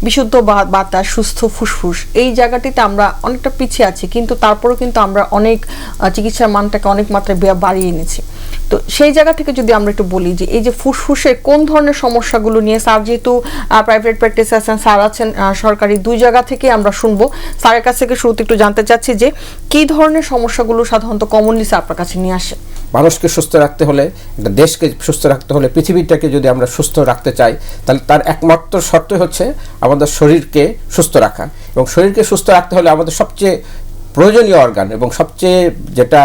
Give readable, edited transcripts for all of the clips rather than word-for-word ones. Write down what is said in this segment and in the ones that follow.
বিশুদ্ধ বাতাস, সুস্থ ফুসফুস, এই জায়গাটিতে আমরা অনেকটা পিছিয়ে আছি, কিন্তু তারপরেও কিন্তু আমরা অনেক চিকিৎসার মানটাকে অনেক মাত্রায় বাড়িয়ে এনেছি। তো সেই জায়গা থেকে যদি আমরা একটু বলি যে এই যে ফুসফুসের কোন ধরনের সমস্যাগুলো নিয়ে, স্যার যেহেতু প্রাইভেট প্র্যাকটিস আছেন, স্যার আছেন সরকারি, দুই জায়গা থেকে আমরা শুনবো। স্যারের কাছ থেকে শুরুতে একটু জানতে চাচ্ছি যে কি ধরনের সমস্যাগুলো সাধারণত কমনলি স্যার আপনার কাছে নিয়ে আসে? মানুষকে সুস্থ রাখতে হলে, একটা দেশকে সুস্থ রাখতে হলে, পৃথিবীটাকে যদি আমরা সুস্থ রাখতে চাই, তাহলে তার একমাত্র শর্ত হচ্ছে আমাদের শরীরকে সুস্থ রাখা। এবং শরীরকে সুস্থ রাখতে হলে আমাদের সবচেয়ে প্রয়োজনীয় অর্গান এবং সবচেয়ে যেটা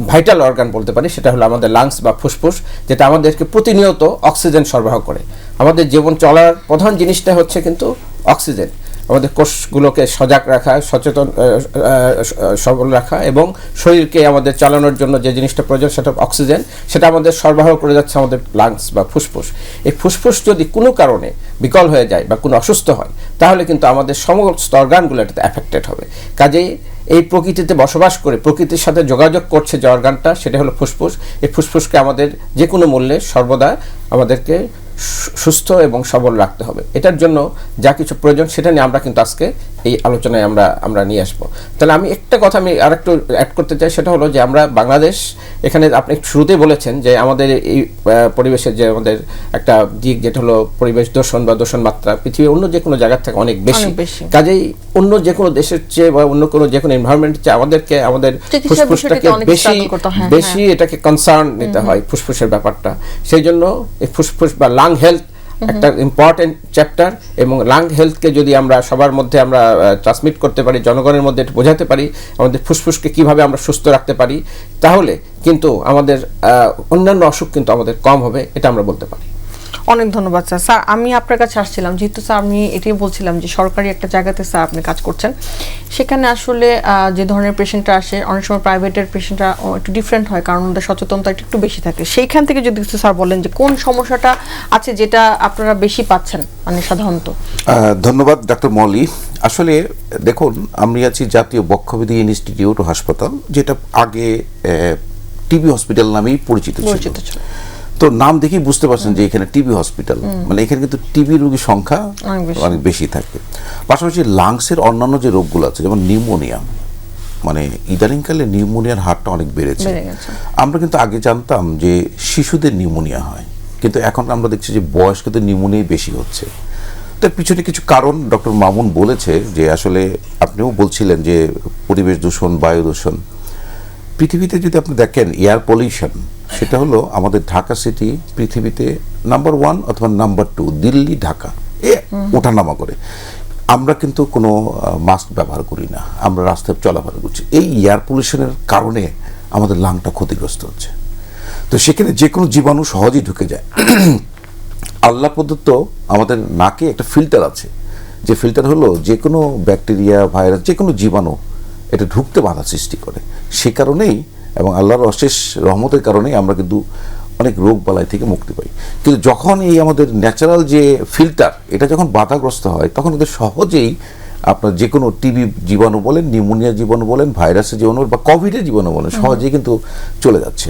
ভাইটাল অর্গান বলতে পারি, সেটা হলো আমাদের লাংস বা ফুসফুস, যেটা আমাদেরকে প্রতিনিয়ত অক্সিজেন সরবরাহ করে। আমাদের জীবন চলার প্রধান জিনিসটা হচ্ছে কিন্তু অক্সিজেন। আমাদের কোষগুলোকে সজাগ রাখা, সচেতন সবল রাখা, এবং শরীরকে আমাদের চালানোর জন্য যে জিনিসটা প্রয়োজন সেটা অক্সিজেন, সেটা আমাদের সরবরাহ করে যাচ্ছে আমাদের লাংস বা ফুসফুস। এই ফুসফুস যদি কোনো কারণে বিকল হয়ে যায় বা কোনো অসুস্থ হয়, তাহলে কিন্তু আমাদের সমস্ত অর্গানগুলো এটাতে অ্যাফেক্টেড হবে। কাজেই এই প্রকৃতিতে বসবাস করে প্রকৃতির সাথে যোগাযোগ করছে যে অর্গানটা, সেটা হলো ফুসফুস। এই ফুসফুসকে আমাদের যে কোনো মূল্যে সর্বদা আমাদেরকে সুস্থ এবং সবল রাখতে হবে। এটার জন্য যা কিছু প্রয়োজন সেটা নিয়ে আমরা কিন্তু আজকে এই আলোচনায় আমরা নিয়ে আসবো। তাহলে আমি একটা কথা আরেকটু অ্যাড করতে চাই, সেটা হলো যে আমরা বাংলাদেশ, এখানে আপনি শুরুতেই বলেছেন যে আমাদের এই পরিবেশের যে আমাদের একটা দিক, যেটা হলো পরিবেশ দূষণ বা দূষণ মাত্রা পৃথিবীর অন্য যে কোনো জায়গার থেকে অনেক বেশি। কাজেই অন্য যে কোনো দেশের চেয়ে বা অন্য কোনো যে কোনো এনভায়রনমেন্টের চেয়ে আমাদেরকে আমাদের ফুসফুসটাকে বেশি এটাকে কনসার্ন নিতে হয়, ফুসফুসের ব্যাপারটা। সেই জন্য এই ফুসফুস বা লাং হেলথ একটা ইম্পর্টেন্ট চ্যাপ্টার, এবং লাং হেলথকে যদি আমরা সবার মধ্যে আমরা ট্রান্সমিট করতে পারি, জনগণের মধ্যে বোঝাতে পারি আমাদের ফুসফুসকে কিভাবে আমরা সুস্থ রাখতে পারি, তাহলে কিন্তু আমাদের অন্যান্য অসুখ কিন্তু আমাদের কম হবে, এটা আমরা বলতে পারি। অনেক ধন্যবাদ স্যার। স্যার আমি আপনার কাছে আসছিলাম, যেহেতু স্যার আমি এটাই বলছিলাম যে সরকারি একটা জায়গাতে স্যার আপনি কাজ করছেন, সেখানে আসলে যে ধরনের পেশেন্টরা আসে, অনেক সময় প্রাইভেটের পেশেন্টরা একটু ডিফারেন্ট হয়, কারণ ওদের সচেতনতা একটু বেশি থাকে। সেইখান থেকে যদি স্যার বলেন যে কোন সমস্যাটা আছে যেটা আপনারা বেশি পাচ্ছেন মানে সাধারণত? ধন্যবাদ ডাক্তার মলি। আসলে দেখুন, আমি আছি জাতীয় বক্ষব্যাধি ইনস্টিটিউট ও হাসপাতাল, যেটা আগে টিবি হসপিটাল নামেই পরিচিত ছিল। তো নাম দেখেই বুঝতে পারছেন যে এখানে টিবি হসপিটাল, মানে এখানে কিন্তু টিবি রোগীর সংখ্যা অনেক বেশি থাকে। পাশাপাশি লাংসের অন্যান্য যে রোগগুলো আছে, যেমন নিউমোনিয়া, মানে ইদানিংকালে নিউমোনিয়ার হারটা অনেক বেড়েছে। আমরা কিন্তু আগে জানতাম যে শিশুদের নিউমোনিয়া হয়, কিন্তু এখন আমরা দেখছি যে বয়স্কদের নিউমোনিয়া বেশি হচ্ছে। তার পিছনে কিছু কারণ ডক্টর মামুন বলেছে, যে আসলে আপনিও বলছিলেন যে পরিবেশ দূষণ, বায়ু দূষণ। পৃথিবীতে যদি আপনি দেখেন এয়ার পলিউশন, সেটা হলো আমাদের ঢাকা সিটি পৃথিবীতে নাম্বার 1 অথবা নাম্বার 2, দিল্লি ঢাকা ওঠানামা করে। আমরা কিন্তু কোনো মাস্ক ব্যবহার করি না, আমরা রাস্তায় চলাফেরা করছি। এই এয়ার পলিউশনের কারণে আমাদের লাংটা ক্ষতিগ্রস্ত হচ্ছে। তো সেখানে যে কোনো জীবাণু সহজেই ঢুকে যায়। আল্লাহ প্রদত্ত আমাদের নাকে একটা ফিল্টার আছে, যে ফিল্টার হলো যে কোনো ব্যাকটেরিয়া, ভাইরাস, যে কোনো জীবাণু এটা ঢুকতে বাধা সৃষ্টি করে। সে কারণেই এবং আল্লাহর অশেষ রহমতের কারণেই আমরা কিন্তু অনেক রোগ বালাই থেকে মুক্তি পাই। কিন্তু যখন এই আমাদের ন্যাচারাল যে ফিল্টার, এটা যখন বাধাগ্রস্ত হয়, তখন ওদের সহজেই আপনার যে কোনো টিবি জীবাণু বলেন, নিউমোনিয়া জীবাণু বলেন, ভাইরাসের জীবাণু বা কোভিডের জীবাণু বলেন, সহজেই কিন্তু চলে যাচ্ছে।